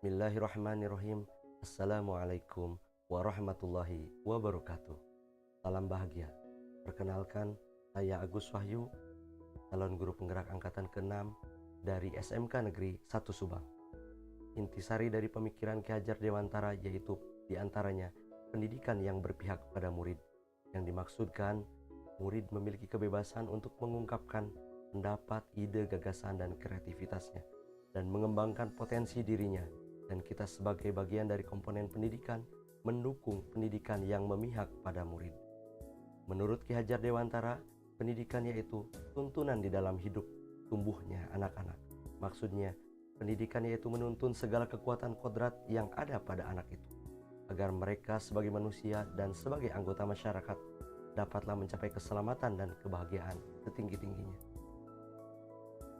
Bismillahirrahmanirrahim. Assalamualaikum warahmatullahi wabarakatuh. Salam bahagia. Perkenalkan, saya Agus Wahyu, calon guru penggerak angkatan ke-6 dari SMK Negeri 1 Subang. Intisari dari pemikiran Ki Hajar Dewantara yaitu diantaranya pendidikan yang berpihak pada murid. Yang dimaksudkan, murid memiliki kebebasan untuk mengungkapkan pendapat, ide, gagasan, dan kreativitasnya dan mengembangkan potensi dirinya. Dan kita sebagai bagian dari komponen pendidikan mendukung pendidikan yang memihak pada murid. Menurut Ki Hajar Dewantara, pendidikan yaitu tuntunan di dalam hidup tumbuhnya anak-anak. Maksudnya, pendidikan yaitu menuntun segala kekuatan kodrat yang ada pada anak itu, agar mereka sebagai manusia dan sebagai anggota masyarakat dapatlah mencapai keselamatan dan kebahagiaan setinggi-tingginya.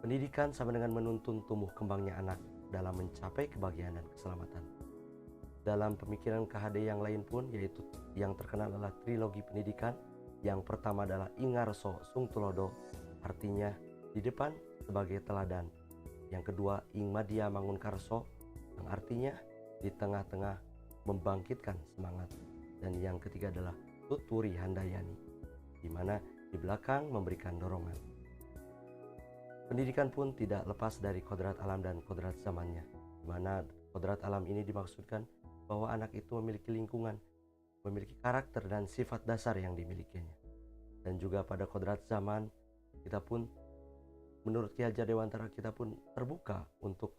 Pendidikan sama dengan menuntun tumbuh kembangnya anak dalam mencapai kebahagiaan dan keselamatan. Dalam pemikiran KHD yang lain pun, yaitu yang terkenal adalah trilogi pendidikan. Yang pertama adalah Ingarso Sung Tulodo, artinya di depan sebagai teladan. Yang kedua Ing Madya Mangun Karso, yang artinya di tengah-tengah membangkitkan semangat. Dan yang ketiga adalah Tuturi Handayani, di mana di belakang memberikan dorongan. Pendidikan pun tidak lepas dari kodrat alam dan kodrat zamannya, di mana kodrat alam ini dimaksudkan bahwa anak itu memiliki lingkungan, memiliki karakter dan sifat dasar yang dimilikinya. Dan juga pada kodrat zaman, kita pun, menurut Ki Hajar Dewantara, kita pun terbuka untuk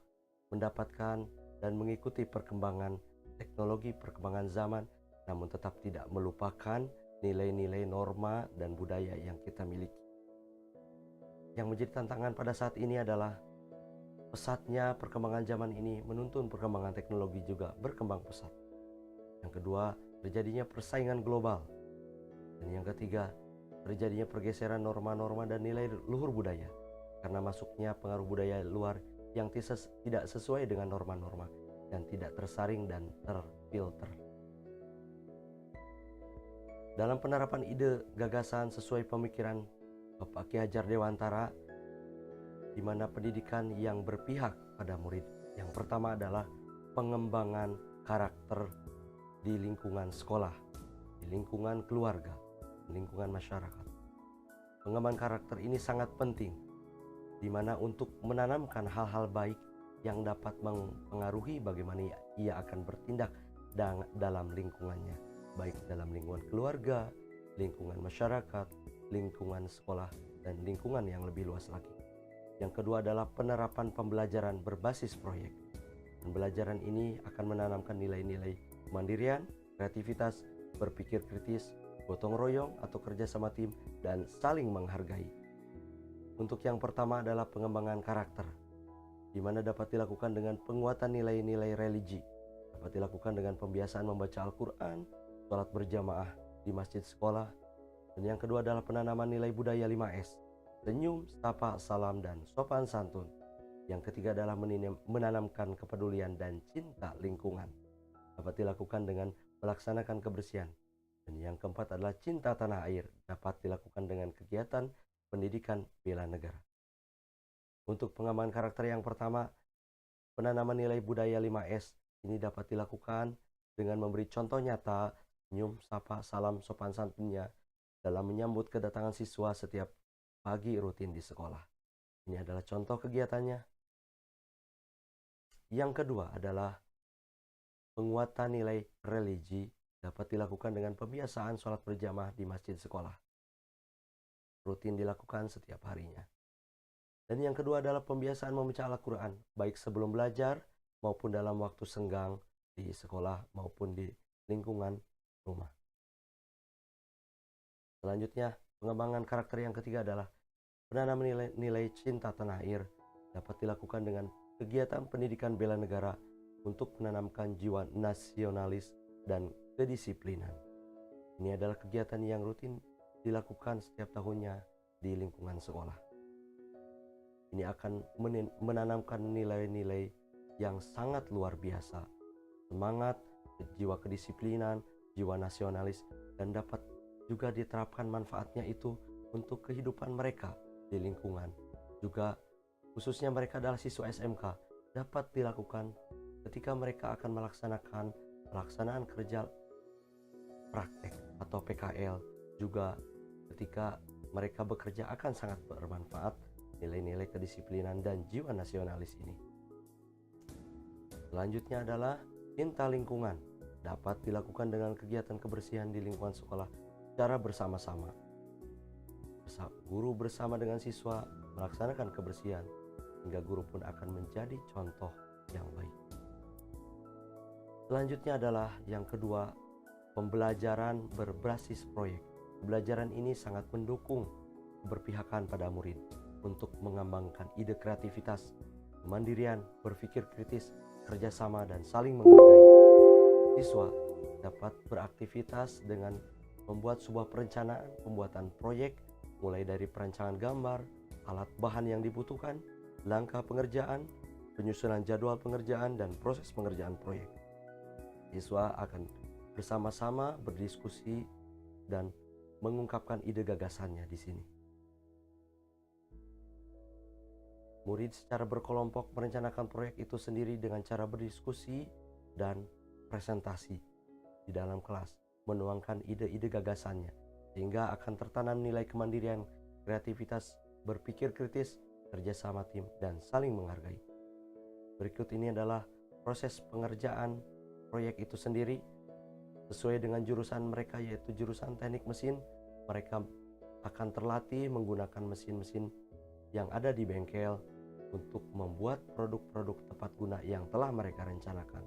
mendapatkan dan mengikuti perkembangan teknologi, perkembangan zaman, namun tetap tidak melupakan nilai-nilai norma dan budaya yang kita miliki. Yang menjadi tantangan pada saat ini adalah pesatnya perkembangan zaman ini menuntun perkembangan teknologi juga berkembang pesat. Yang kedua, terjadinya persaingan global. Dan yang ketiga, terjadinya pergeseran norma-norma dan nilai luhur budaya karena masuknya pengaruh budaya luar yang tidak sesuai dengan norma-norma dan tidak tersaring dan terfilter. Dalam penerapan ide gagasan sesuai pemikiran Bapak Ki Hajar Dewantara, di mana pendidikan yang berpihak pada murid. Yang pertama adalah pengembangan karakter di lingkungan sekolah, di lingkungan keluarga, di lingkungan masyarakat. Pengembangan karakter ini sangat penting, di mana untuk menanamkan hal-hal baik yang dapat mempengaruhi bagaimana ia akan bertindak dalam lingkungannya, baik dalam lingkungan keluarga, lingkungan masyarakat, lingkungan sekolah, dan lingkungan yang lebih luas lagi. Yang kedua adalah penerapan pembelajaran berbasis proyek. Pembelajaran ini akan menanamkan nilai-nilai kemandirian, kreativitas, berpikir kritis, gotong royong atau kerja sama tim, dan saling menghargai. Untuk yang pertama adalah pengembangan karakter, di mana dapat dilakukan dengan penguatan nilai-nilai religi, dapat dilakukan dengan pembiasaan membaca Al-Quran, sholat berjamaah di masjid sekolah. Dan yang kedua adalah penanaman nilai budaya 5S, senyum, sapa, salam, dan sopan santun. Yang ketiga adalah menanamkan kepedulian dan cinta lingkungan, dapat dilakukan dengan melaksanakan kebersihan. Dan yang keempat adalah cinta tanah air, dapat dilakukan dengan kegiatan pendidikan bela negara. Untuk pengembangan karakter yang pertama, penanaman nilai budaya 5S ini dapat dilakukan dengan memberi contoh nyata, senyum, sapa, salam, sopan santunnya dalam menyambut kedatangan siswa setiap pagi rutin di sekolah. Ini adalah contoh kegiatannya. Yang kedua adalah penguatan nilai religi, dapat dilakukan dengan pembiasaan sholat berjamaah di masjid sekolah, rutin dilakukan setiap harinya. Dan yang kedua adalah pembiasaan membaca Al-Quran, baik sebelum belajar maupun dalam waktu senggang di sekolah maupun di lingkungan rumah. Selanjutnya, pengembangan karakter yang ketiga adalah penanaman nilai cinta tanah air, dapat dilakukan dengan kegiatan pendidikan bela negara untuk menanamkan jiwa nasionalis dan kedisiplinan. Ini adalah kegiatan yang rutin dilakukan setiap tahunnya di lingkungan sekolah. Ini akan menanamkan nilai-nilai yang sangat luar biasa, semangat, jiwa kedisiplinan, jiwa nasionalis, dan dapat juga diterapkan manfaatnya itu untuk kehidupan mereka di lingkungan. Juga khususnya mereka adalah siswa SMK, dapat dilakukan ketika mereka akan melaksanakan pelaksanaan kerja praktek atau PKL, juga ketika mereka bekerja akan sangat bermanfaat nilai-nilai kedisiplinan dan jiwa nasionalis ini. Selanjutnya adalah cinta lingkungan. Dapat dilakukan dengan kegiatan kebersihan di lingkungan sekolah secara bersama-sama. Guru bersama dengan siswa melaksanakan kebersihan, hingga guru pun akan menjadi contoh yang baik. Selanjutnya adalah yang kedua, pembelajaran berbasis proyek. Pembelajaran ini sangat mendukung keberpihakan pada murid untuk mengembangkan ide kreativitas, kemandirian, berpikir kritis, kerjasama, dan saling menghargai. Siswa dapat beraktivitas dengan membuat sebuah perencanaan pembuatan proyek, mulai dari perancangan gambar, alat bahan yang dibutuhkan, langkah pengerjaan, penyusunan jadwal pengerjaan, dan proses pengerjaan proyek. Siswa akan bersama-sama berdiskusi dan mengungkapkan ide gagasannya di sini. Murid secara berkelompok merencanakan proyek itu sendiri dengan cara berdiskusi dan presentasi di dalam kelas, menuangkan ide-ide gagasannya, sehingga akan tertanam nilai kemandirian, kreativitas, berpikir kritis, kerjasama tim, dan saling menghargai. Berikut ini adalah proses pengerjaan proyek itu sendiri. Sesuai dengan jurusan mereka, yaitu jurusan teknik mesin, mereka akan terlatih menggunakan mesin-mesin yang ada di bengkel untuk membuat produk-produk tepat guna yang telah mereka rencanakan.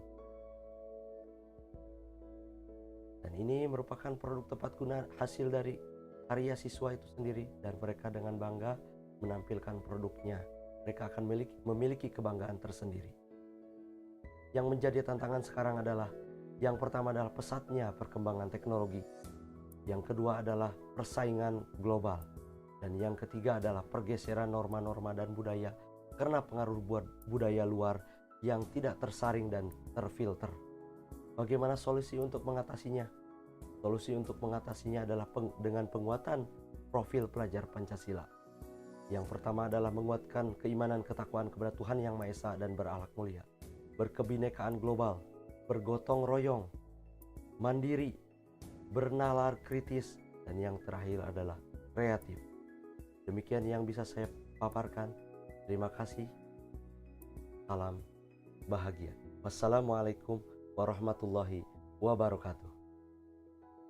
Dan ini merupakan produk tepat guna hasil dari karya siswa itu sendiri, dan mereka dengan bangga menampilkan produknya. Mereka akan memiliki kebanggaan tersendiri. Yang menjadi tantangan sekarang adalah, yang pertama adalah pesatnya perkembangan teknologi, yang kedua adalah persaingan global, dan yang ketiga adalah pergeseran norma-norma dan budaya karena pengaruh budaya luar yang tidak tersaring dan terfilter. Bagaimana solusi untuk mengatasinya? Solusi untuk mengatasinya adalah dengan penguatan profil pelajar Pancasila. Yang pertama adalah menguatkan keimanan ketakwaan kepada Tuhan Yang Maha Esa dan berakhlak mulia, berkebinekaan global, bergotong royong, mandiri, bernalar kritis, dan yang terakhir adalah kreatif. Demikian yang bisa saya paparkan. Terima kasih. Salam bahagia. Wassalamualaikum warahmatullahi wabarakatuh.